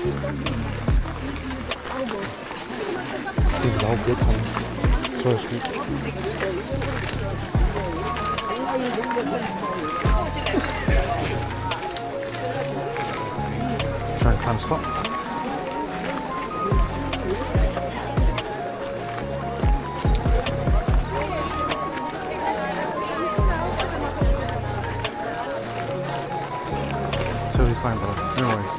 This is all good one. So sweet. Try and climb spot. Totally fine, bro. No worries.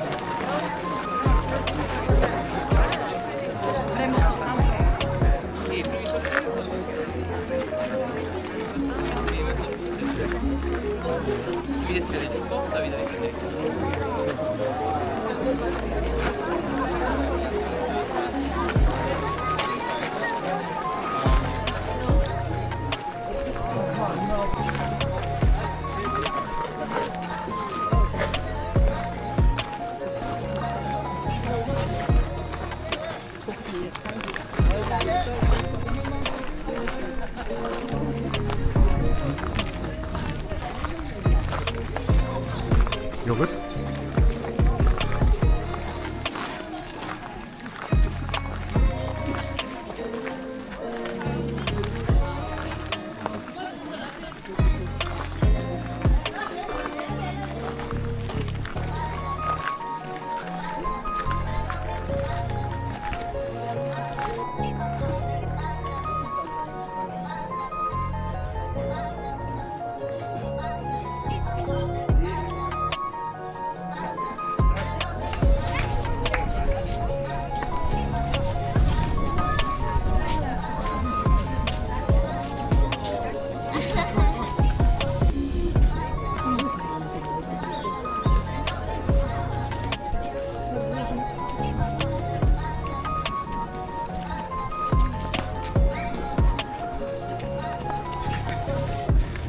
Yogurt.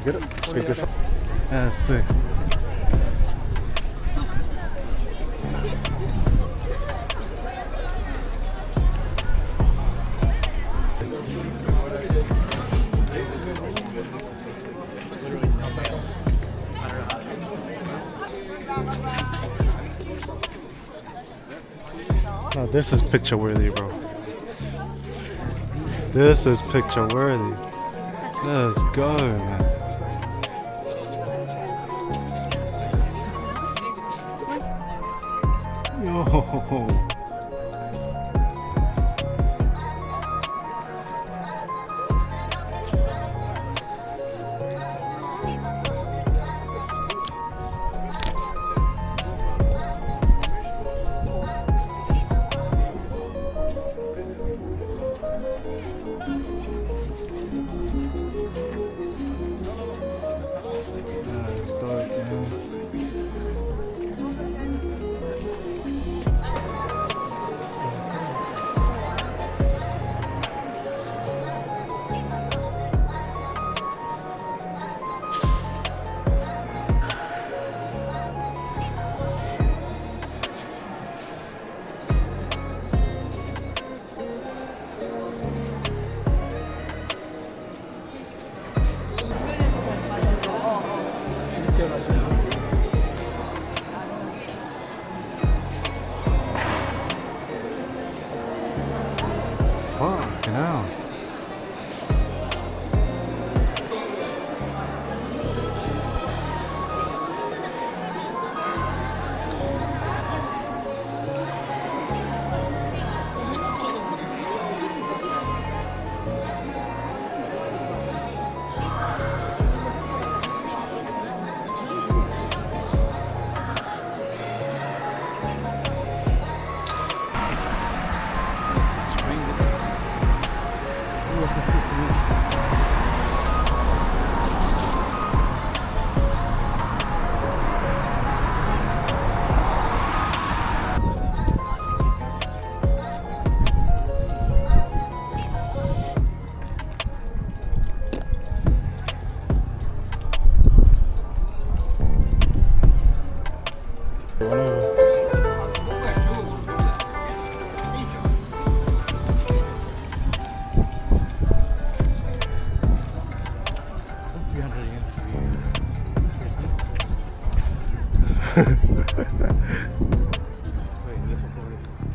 Get it? Take this. Yeah, that's sick. No, this is picture worthy, bro. This is picture worthy. Let's go, man. Yo. Fucking hell.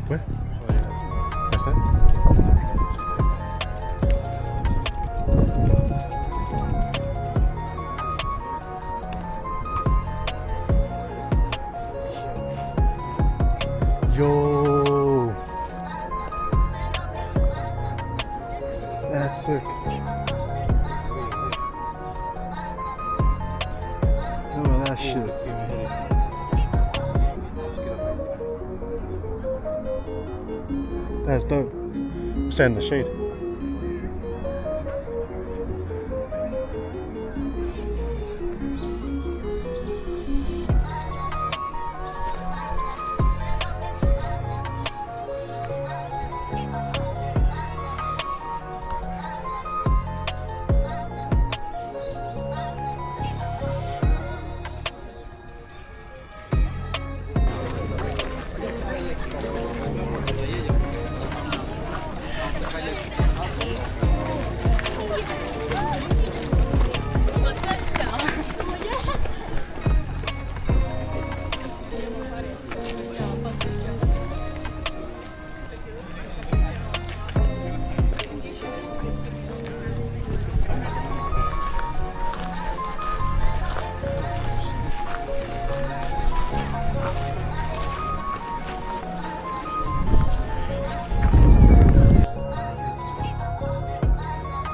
Where? Oh, yeah. That's it? Yo! That's sick. Oh, that shit. Let's give it a hit. That's dope. Stand in the shade.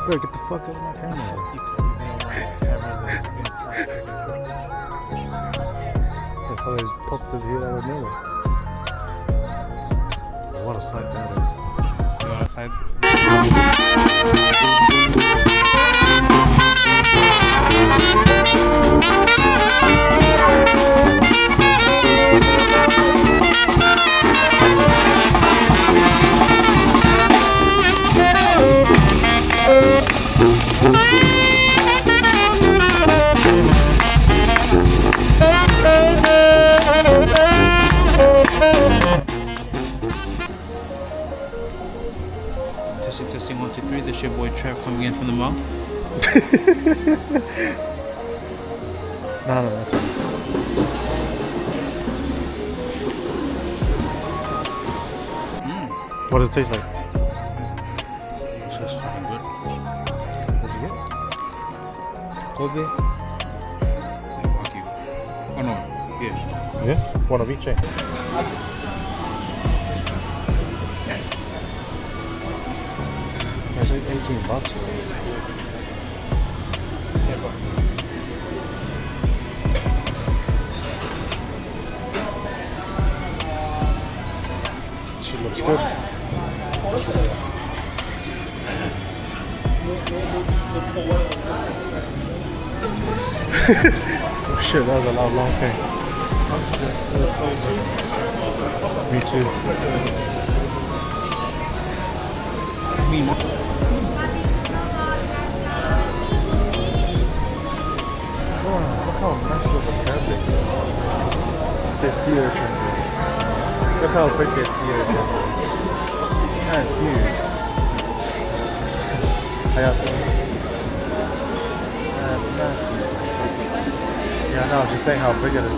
Bro, get the fuck out of my camera. They probably just popped his head out of nowhere. What a sight that is. You want a side? Testing 1, 2, 3. This your boy Trev coming in from the mall. No, that's it. What does it taste like? This is fucking good. What'd you get? Kobe and Wagyu. Oh no, yeah. Yeah? One of each, eh? That's like $18. $10. She looks good. Oh shit, that was a long thing. Me too. Me more. Oh, look how nice looking cabbage. There's sea urchins. Look how big their sea urchins. That's huge. That's massive. Yeah, I know, I was just saying how big it is.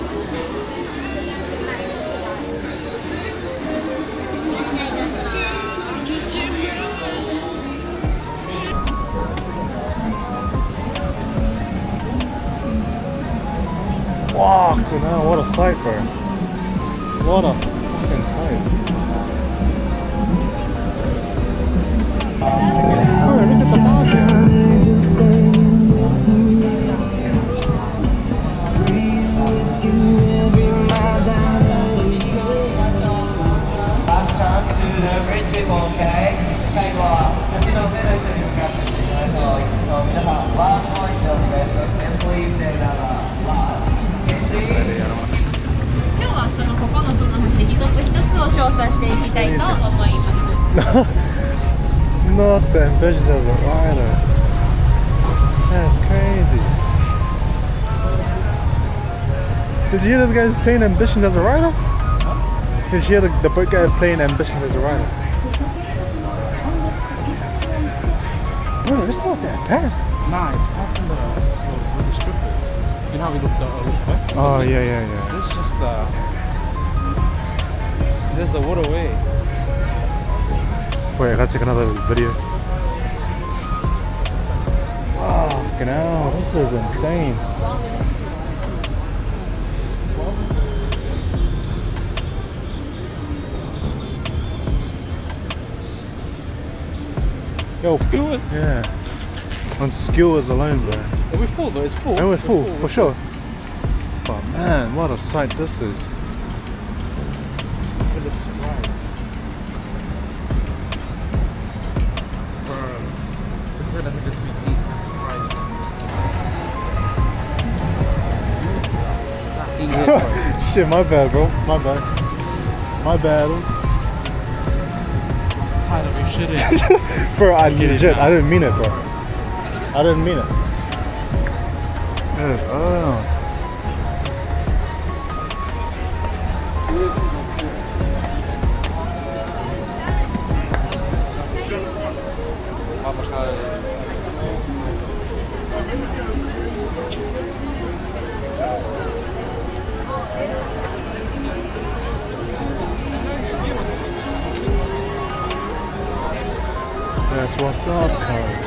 Fuck, man, what a sight, bro. What a fucking sight. Oh, look at the Pavilion. Last time to the bridge people, okay? 最後は橋の上の人に向かっていきましょう。皆さん、ワンポイントです。テンポイントなら、今日はここのその橋一つ一つを調査していきたいと思います。Not the ambitious as a rider. That's crazy. Did you hear this guy's playing ambitions as a rider? Did you hear the guy playing ambitions as a rider? Bro, it's not that bad. Nah, it's back in the where the strip is. You know how we looked back? Oh, yeah. This is just the. There's the waterway. Wait, I gotta take another video. Fucking hell, this is insane. Yo, Skewers? yeah. On skewers alone, bro. Are we full though? It's full. And we're full, for sure. But man, what a sight this is. Full of surprise. This is gonna just be deep surprise. Shit, my bad, bro. My bad. My bad. Tired of your shit in. Bro, I Get it legit, now. I didn't mean it, bro. I didn't mean it. Yes, oh. That's what's up, cuz.